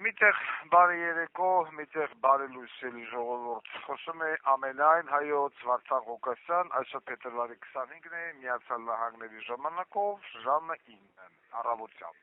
Միտեղ բարի երեկո, միտեղ բարի լույսելի ժողովուրդ, խոսում է ամենայն հայոց Վարդան Ղուկասյան, այսօր փետրվարի 25-ն է, Միացյալ Նահանգների ժամանակով, ժամը 9 առավոտյան։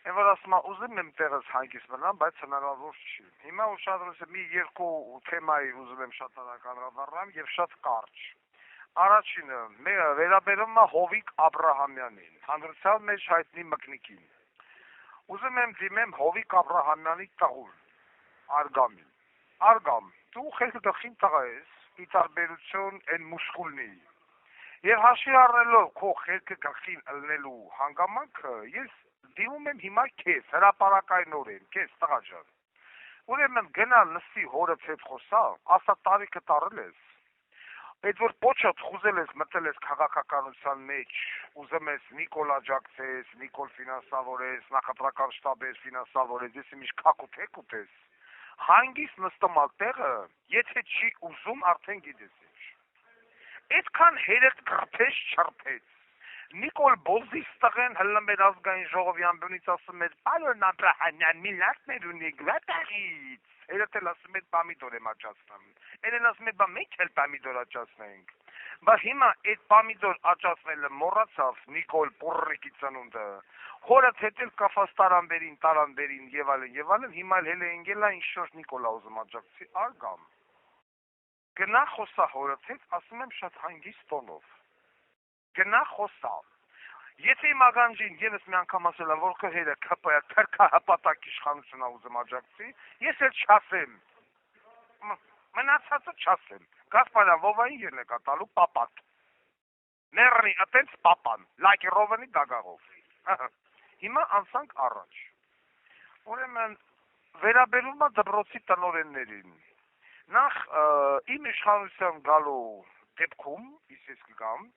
Են որ ասում ուզում եմ տեղս հանգիստ մնամ, բայց հնարավոր չի։ Հիմա ուշադրություն մի երկու թեմայի ուզում եմ շատ արագ անդրադառնամ եւ շատ կարճ։ Առաջինը վերաբերում է Հովիկ Աբրահամյանին, հանրության մեջ հայտնի մկնիկին։ Ուզում եմ դիմեմ Հովիկ Աբրահամյանի տղուն, Արգամին։ Արգամ, դու խելքը դխին տղա ես, ի տարբերություն են մուշկուլնի։ Եվ հաշվի առնելով քո խելքը գլխին ելնելու հանգամանքը, ես դիմում եմ հիմա քեզ, հրապարակայնորեն, քեզ տղա ջան։ Ուրեմն գնալ նստի հորդ հետ խոսալ, ասա տարիքը տարել ես։ Այդ որ պոչոտ խուզել ես, մտել ես քաղաքականության մեջ, ուզում ես Նիկոլ աջակցես, Նիկոլ ֆինանսավորես, նախընտրական շտաբեր ֆինանսավորես, ես իմիշ քակութեք ուտես, հանգիստ նստումալ տեղը, եթե չի ուզում, արդեն գիտես ինչ։ Այդքան հերեկ գրփես չրփեց։ Նիկոլ Բոզիս տղեն հլնում էր ազգային ժողովի ամբյոնից ասում էր «Պարոն Աբրահամյան, միլիարդներ ունի գլատարից»։ Երբ ասում էր պամիդոր եմ աճացնում։ Էլ ասում էր մենք էլ պամիդոր աճացնենք։ Բայց հիմա այդ պամիդոր աճացնելը մոռացավ Նիկոլ Պուրրիկի ծնունդը։ Հորդ հետ էլ կաֆած տարանբերին եւ այլն, հիմա էլ ընկելա ինչ-որ Նիկոլա ուզում աջակցի, Արգամ։ Գնա խոսա հորդ հետ, ասում եմ շատ հանգիստ տոնով։ Գնա խոսա։ Եթե իմ ագանջին եւս մի անգամ ասել է, որ քրհերը քրքահպատակ իշխանությունն ուզում աջակցի, ես էլ չասեմ։ Մնացածը չասեմ։ Գասպարյան Վովային ելնեկա տալու պապատ։ Ներնի այտենց պապան, լայքի ռովանի դագաղով։ Հիմա անցանք առաջ։ Ուրեմն վերաբերում է դպրոցի տնօրեններին։ Նախ իմ իշխանության գալու դեպքում, ես կգամ,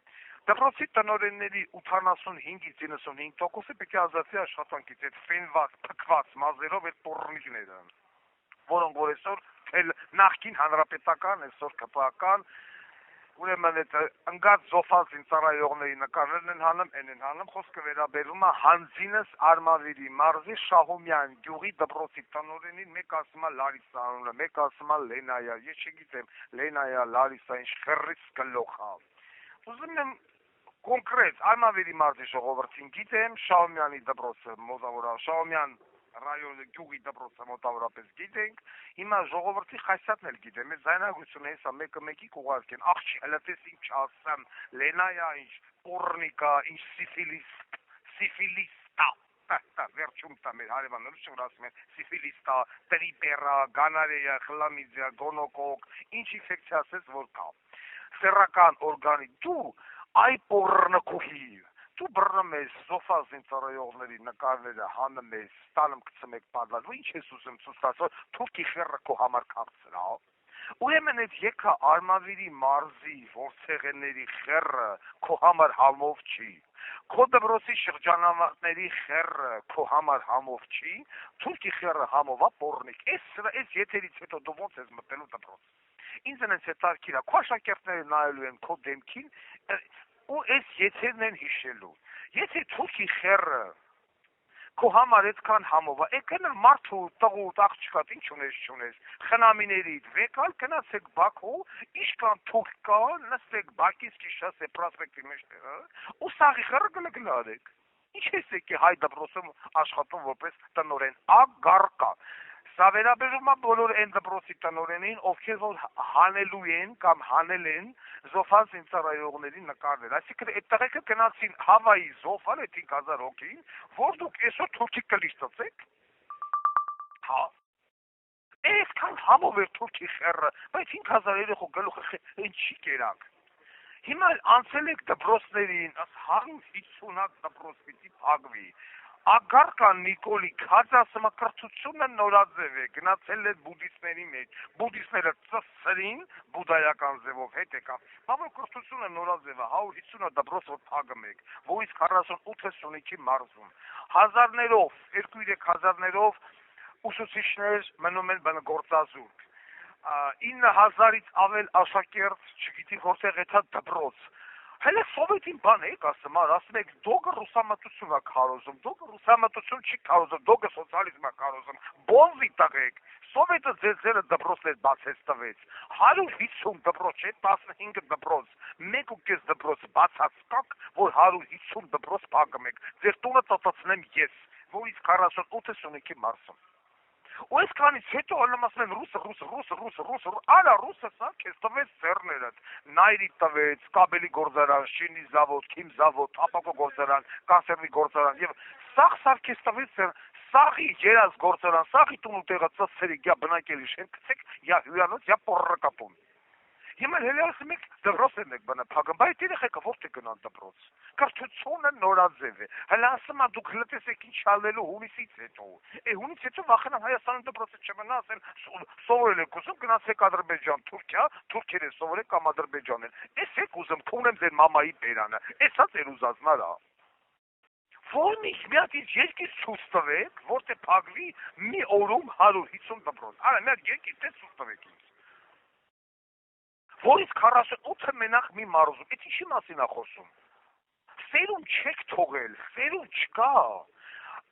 դպրոցի տնօրենների 85-ից 95%-ը պետք է ազատվի աշխատանքից, այդ ֆենված, փքված մազերով այդ տոռնիկները, որոնք որ այսօր նախկին հանրապետական, այսօր ԿՊԱ-ական, ուրեմն այդ ընկած զոհված ծառայողների նկարներն են հանում, խոսքը վերաբերում է հանձինս Արմավիրի մարզի Շահումյան գյուղի դպրոցի տնօրենին, մեկ ասում է Լարիսա անունը, մեկ ասում է Լենայա, ես չգիտեմ Լենայա, Լարիսա, ինչ խռից գլոխ է։ Ուզում եմ կոնկրետ Արմավիրի մարզի ժողովրդին գիտեմ, Շահումյանի դպրոցը մոտավորապես Շահումյան ռայոնի գյուղի դպրոցը մոտավորապես գիտենք, հիմա ժողովրդի խայսատն էլ գիտեմ, այս զայնագությունը հեսա մեկը մեկի կուղարկեն, աղջի հլտես ինչ ասեմ, Լենայա, ինչ պորնիկա, ինչ սիֆիլիստա, վերջում տա մեր հարևանները շուր ասում են սիֆիլիստա, տրիպերա, գանարեա, խլամիդիա, գոնոկոկ, ինչ ինֆեկցիա ասես որ կա, սեռական օրգանի, դու այ պորնկուհի, դու բռնում ես զոհված ծառայողների նկարները հանում ես, տանում գցում եք պատվալ, ու ինչ ես ուզում ցույց տալ, թուրքի խեռը քո համար քաղցր է։ Ուրեմն այդ եկա Արմավիրի մարզի ворցեղենների խեռը քո համար համով չի։ Քո դպրոցի շրջանավարտների խեռը քո համար համով չի, թուրքի խեռը համով է պորնիկ։ Այս եթերից հետո դու ոնց ես մտելու դպրոց։ Ինձ այնց հետաքրքիր է, քո աշակերտները նայելու են քո դեմքին, ու այս եթերն են հիշելու։ Եթե թուրքի խեռը քո համար այդքան համով է, եկել մարդու տղուտ աղջկատ ինչ ունես, խնամիներիդ վեկալ գնացեք Բաքու, իշքան թուրք կա, նստեք Բաքիցկի շոսե պրոսպեկտի մեջտեղը, ու սաղի խեռը գլգլարեք։ Ինչ ես եկի հայ դպրոցում աշխատում որպես տնօրեն, ագարկա։ Սա վերաբերում է բոլոր այն դպրոցի տնօրենին, ովքեր որ հանելու են կամ հանել են զոհված ծառայողների նկարներ։ Այսինքն այդ տղեկը գնացին Հավայի զոհալ այդ 5000 հոգին, որ դուք այսօր թուրքի կլիշ ծծեք։ Հա։ Այսքան համով էր թուրքի խեռը, բայց 5000 երեխու գլուխը ինչի կերակ։ Հիմա անցել եք դպրոցներին, 150 դպրոց պիտի փակվի։ Ագարկան Նիկոլի քածասմա կրթությունը նորաձև է, գնացել է բուդդիստների մեջ, բուդդիստները ծսրին բուդայական ձևով հետ եկավ, բավական կրթությունը նորաձև է, 150 դպրոց որ փակում եք, որից 48-ը Սյունիքի մարզում, հազարներով, 2-3 հազարներով ուսուցիչներ մնում են բնագործազուրկ, 9000-ից ավել աշակերտ, չգիտի որտեղ էթա դպրոց, Հələ սովետին բան եք ասում, ասում եք դոգը ռուսամտություն է քարոզում, դոգը ռուսամտություն չի քարոզում, դոգը սոցիալիզմ է քարոզում, բոզի տղեկ, սովետը ձեզերը դպրոցներ բացեց տվեց, 150 դպրոց չէ, 15 դպրոց, 1.5 դպրոց բացած կաք, որ 150 դպրոց փակում եք, ձեր տունը ծծացնեմ ես, որից 48-ը Սյունիքի մարզում։ Ու այսքանից հետո ալում ասում են ռուսը, արա ռուսը սա քեզ տվեց ծերներդ, նայրի տվեց, կաբելի գործարան, շինի զավոդ, քիմ զավոդ, ապակո գործարան, կանսերվի գործարան եւ սաղ քեզ տվեց ծեր, սաղի երազ գործարան, սաղի տուն ու տեղը ծծերի գա բնակելի շենք գցեք, յա հյուրանոց, յա պորրակատուն։ Հիմա հենց ասում եք դպրոցն եք բնա փակում, բայց երեխեքը որտե գնան դպրոց։ Կրթությունը նորաձև է։ Հələ ասում ա դուք լսեք ինչ ալելու հունիսից հետո։ Հունից հետո վախենամ Հայաստանում դպրոցը չմնա, ասեն սովորել եք ուզում գնացեք Ադրբեջան, Թուրքիա, թուրքերեն սովորեք կամ Ադրբեջանեն։ Էս եք ուզում քունեմ ձեր մամայի բերանը։ Էսա ձեր ուզածնարա։ Որմիշ մի հատ երկիր ցույց տվեք, որտե փակվի մի օրում 150 դպրոց։ Արա մի հատ երկիր դե ցույց տվեք ինձ։ Որից 48-ը մենակ մի մարզում, այդ ինչի մասին է խոսում։ Սերուն չեք թողել, սերուն չկա։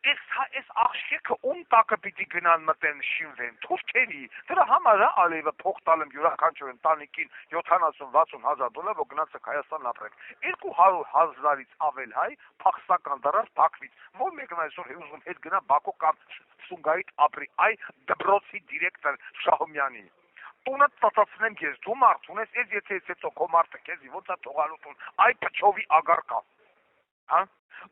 Այս աղջիկը ում տակը պիտի գնան մտեն շինվեն, թուրքերի, դրա համար է Ալիևը փող տալում յուրաքանչյուր ընտանիքին 70-60 հազար դոլար, որ գնացեք Հայաստան ապրեք։ 200 հազարից ավել հայ փախստական դարավ Բաքվից, որ մեկն այսօր ուզում հետ գնա Բաքու կամ Սումգայիթ ապրի, այ դպրոցի դիրեկտոր Շահումյանի։ Տունը ծածացնեմ ես, դու մարդ ունես, ես եթե հետո քո մարդը քեզի ոնց է թողալու տուն, այ փչովի ագարկա։ Հա?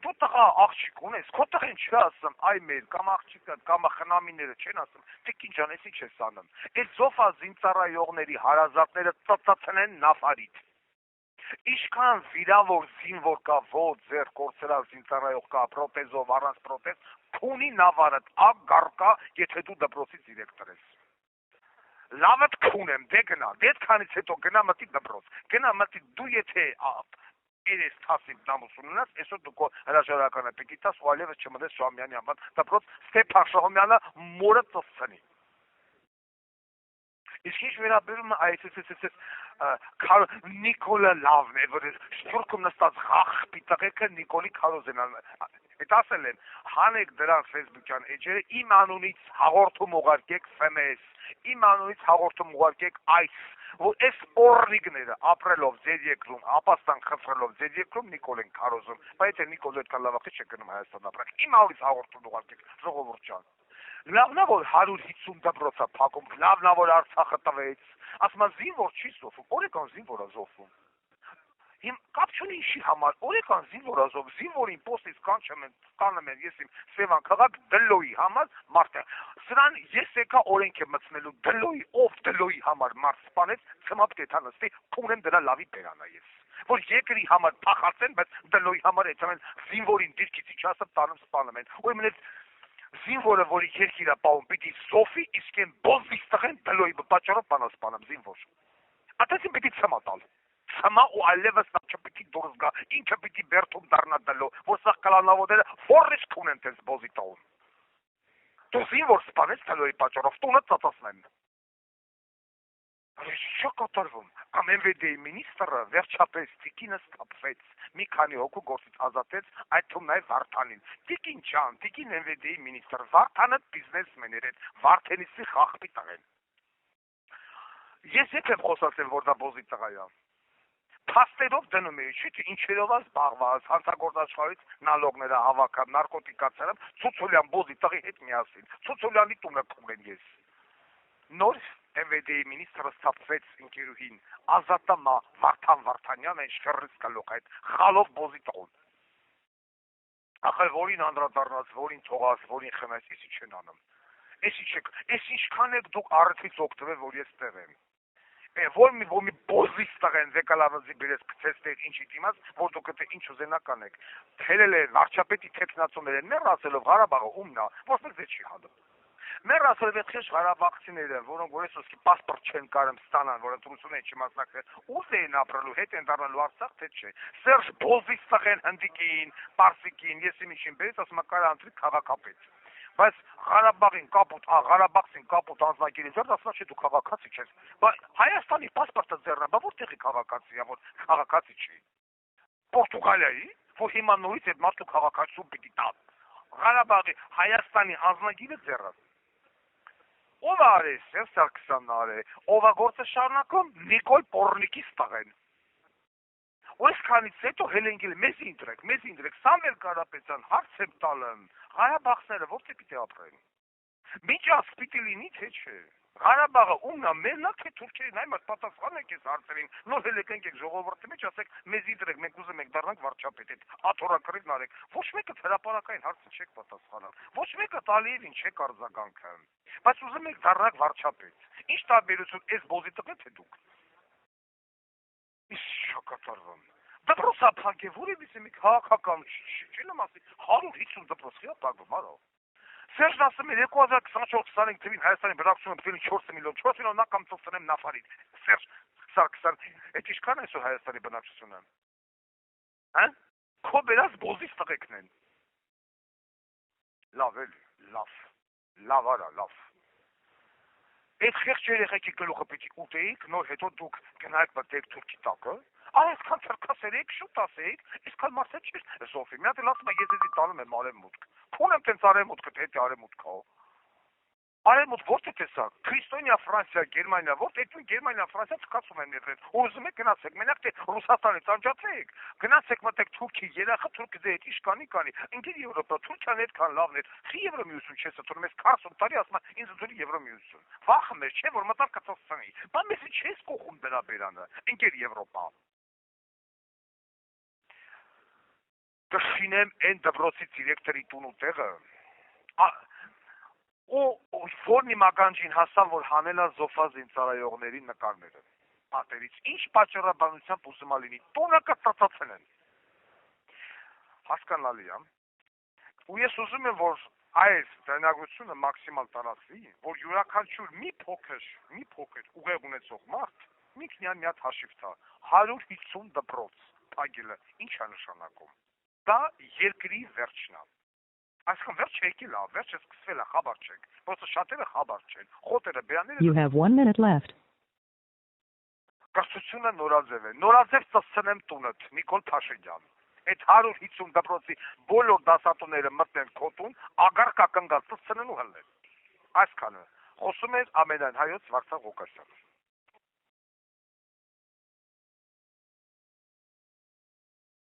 Դու տղա աղջիկ ունես, քո տղեն չի ասում, այ մեր կամ աղջիկը կամ խնամիները չեն ասում, տիկին ջան, էսի չես անում։ Այդ զոֆա զինծառայողների հարազատները ծածացնեն նավարիտ։ Ինչքան վիրավոր զինվոր կա, ո՞ց ձեր կորցրած զինծառայող կա, պրոթեզով, առանց պրոթեզ, քունի նավարդ ագարկա, եթե դու դպրոցի դիրեկտոր ես։ Լավդ քունեմ, դե գնա, դետքանից հետո գնա մտի դպրոց, գնա մտի դու եթե երես թասիմ նամուս ունենաս, այսօր դու հրաժարականը պիտի տաս ու այլևս չմտես Շահումյանի անվան դպրոց, Ստեփան Շահումյանը մորը ծծցնի։ Իսկ ինչ վերաբերում է այս Նիկոլը լավն է, որ Սփյուռքում նստած ղախ պիտղեկը Նիկոլի Քարոզենան, այդ ասել են, հանեք դրան Facebook-յան էջերը, իմ անունից հաղորդում ուղարկեք FMS, իմ անունից հաղորդում ուղարկեք այս, որ այս օրնիկները ապրելով ձեր երկրում, ապաստան խփրելով ձեր երկրում Նիկոլ են քարոզում, բայց եթե Նիկոլը այդ կալավախի չգնում Հայաստան ապրեք, իմ անունից հաղորդում ուղարկեք, ժողովուրդ ջան։ Լավն է որ 150 դպրոց է փակում, լավն է որ Արցախը տվեց, ասում են զինվոր չի զոհվում, օրեկան զինվոր է զոհվում։ Հիմա կապ չունի ինչի համար, օրեկան զինվոր է զոհվում, զինվորին պոստից կանում են ես իմ Սևան քաղաք դլոյի համար մարդը։ Սրան ես եկա օրենք եմ մտցնելու դլոյի, ով դլոյի համար մարդ սպանեց, ծմապ կեթա նստի, քունեմ դրա լավի բերանա ես։ Որ երկրի համար փախած են, բայց դլոյի համար այդքան զինվորին դիրքից իջասը տանում սպանում են։ Ու իմ զինվորը, որի երկիր է պահում, պիտի զոհվի, իսկ են բոզվից տղեն դլոյի պատճառով բանասպանում զինվոր։ Ատեսին պիտի ցմա տալ։ Ցմա ու այլևս նա չպիտի դուրս գա, ինքը պիտի բերթում դառնա դլո, որ սա կլանավորները ֆորրես քունեն տես բոզի տաուն։ Դու զինվոր սպանես դլոյի պատճառով, տունը ծածացնեն։ Ինչ կատարվում։ Կամ MVD-ի մինիստրը վերջապես տիկինը ստապվեց, մի քանի հոգու գործից ազատեց, այդ թվում նաև Վարդանին։ Տիկին ջան, տիկին MVD-ի մինիստր, Վարդանը բիզնեսմեներ են, Վարդենիսի խախպի տղեն։ Ես եթե խոսացեմ, որ դա բոզի տղա է։ Փաստերով դնում էի, չի թե ինչերով է զբաղված, հանցագործաշխարհից նալոգները հավաքան, նարկոտիկացարան, Ցուցոլյան բոզի տղի հետ միասին։ Ցուցոլյանի տունը քունեն ես։ Նոր MVD-ի մինիստրը ստապվեց ընկերուհին, ազատամա Վարդան Վարդանյանը շրրից կլող այդ խալով բոզի տղուն։ Ախր որին անդրադառնաց, որին թողած, որին խմես, էսի չեն անում։ Էս ինչքան եք դուք առիթից օգտվել, որ ես տեղ եմ։ Որ մի բոզից տղեն դեկալավազի բերես գցես տեղ ինչի դիմաց, որ դուք դե ինչ ուզենական եք։ Թերել են վարչապետի տեխնացուներ են, մեր ասելով Ղարաբաղը ումն է, ոչ մեկ չի հանդիպ։ Մեր ասել եք քեզ Ղարաբաղցիները, որոնք որ այսօսկի պասպորտ չեն կարում ստանան, որ ընտրություն են չմասնակցել, ուր են ապրելու, հետ են դառնալու Արցախ, թե չէ։ Սերժ Բոզից տղեն հնդիկին, պարսիկին, ես իմիշին բերեց, ասում ա կարա ընտրի քաղաքապետ։ Բայց Ղարաբաղին կապուտ, Ղարաբաղցին կապուտ անձնակիրի ձեռ, ասում ա չէ դու քաղաքացի չես։ Բայց Հայաստանի պասպորտը ձեռնա, բա որտեղի քաղաքացի է, որ քաղաքացի չի։ Պորտուգալիայի, որ հիմա նորից այդ մարդու քաղաքացիություն պիտի տան։ Ղարաբաղի Հայաստանի անձնագիրը ձեռը։ Ով արե, Սերժ Սարգսյանն արե, ով է գործը շարունակում, Նիկոլ Պորնիկիս տղեն։ Ու այսքանից հետո հելենգել մեզ ինտրեք, Սամվել Կարապետյան հարց եմ տալն, Ղարաբաղցները որտե պիտի ապրեն։ Միջանց պիտի լինի, թե չէ։ Ղարաբաղը ումն է, մերն է, թե թուրքերին, այ մարդ պատասխանեք այս հարցերին, նոր հելեկենք եք ժողովրդի մեջ, ասեք, մեզ ինտրեք, մենք ուզում ենք դառնանք վարչապետ, այդ աթոռակրիվն արեք։ Ոչ մեկը հրապարակային հարցը չեք պատասխանալ, ոչ մեկը Ալիևին չեք արձագանքը, բայց ուզում եք դառնանք վարչապետ։ Ինչ տարբերություն էս բոզի տղետ թե դուք։ Իսկ շոկատարվում։ Դպրոցը փակե, որևիցե մի քաղաքական չեմ ասի 150 դպրոց խիա փակվում, արո։ Սերժն ասում է 2024-25 թվին Հայաստանի բնակչությունը պետք է 4 միլիոն նա կամ ծոցնեմ նավարին։ Սերժ Սարգսյան, այդ ինչքան է այսօր Հայաստանի բնակչությունը։ Հա? Քո բերած բոզից տղեկն են։ Լավ էլ, լավ արա, լավ։ Այդ խեղճ երեխեքի գլուխը պիտի ուտեիք, նոր հետո դուք գնայիք մտեք թուրքի տակը։ Այսքան ցրկասերեք, շուտ ասեիք, այսքան մարդը չի Սոֆի։ Մի հատ էլ ասում է ես էսի տանում եմ արևմուտք։ Փուն եմ տենց արևմուտքը, թե արևմուտքա։ Արևմուտք որտե տեսա։ Քրիստոնյա Ֆրանսիա, Գերմանիա, որտե դու Գերմանիա, Ֆրանսիա չկացում են եղել։ Ուզում եք գնացեք, մենակ թե Ռուսաստանից անջացեք։ Գնացեք մտեք Թուրքի, երախը Թուրքը դե ինչ կանի։ Ինքեր Եվրոպա, Թուրքիան այդքան լավն է։ Խի Եվրոմիություն չես ըտորում, ես 40 տարի ասում եմ, ինձ դուրի Եվրոմիություն։ Վախը մեր չէ, որ մտար կծոցնի։ Բա մեզ չես կողում դրա բերանը։ Ինքեր Եվրոպա։ Կշինեմ այն դպրոցի դիրեկտորի տուն ու տեղը։ Ու ֆորնի մականջին հասավ, որ հանելա զոֆա զինծառայողների նկարները։ Պատերից ինչ պատճառաբանությամբ ուզում լինի, տունը կծածացնեն։ Հասկանալի է։ Ու ես ուզում եմ, որ այս դայնագրությունը մաքսիմալ տարածվի, որ յուրաքանչյուր մի փոքր ուղեղ ունեցող մարդ ինքնին մի հատ հաշիվ տա 150 դպրոց փակելը ինչ է նշանակում։ Դա երկրի վերջն է։ Այսքան վերջ եկել է, վերջը սկսվել է, խաբար չեք, просто շատերը խաբար չեն, խոտերը բերանները… You have 1 minute left. Կրթությունը նորաձև է, նորաձև ծծցնեմ տունըտ, Նիկոլ Փաշինյան, այդ 150 դպրոցի բոլոր դասատուները մտնեն քո տուն, ագար կակնգալ ծծցնեն ու հլեն, այսքանը, խոսում էր ամենայն հայոց Վարդան Ղուկասյանը։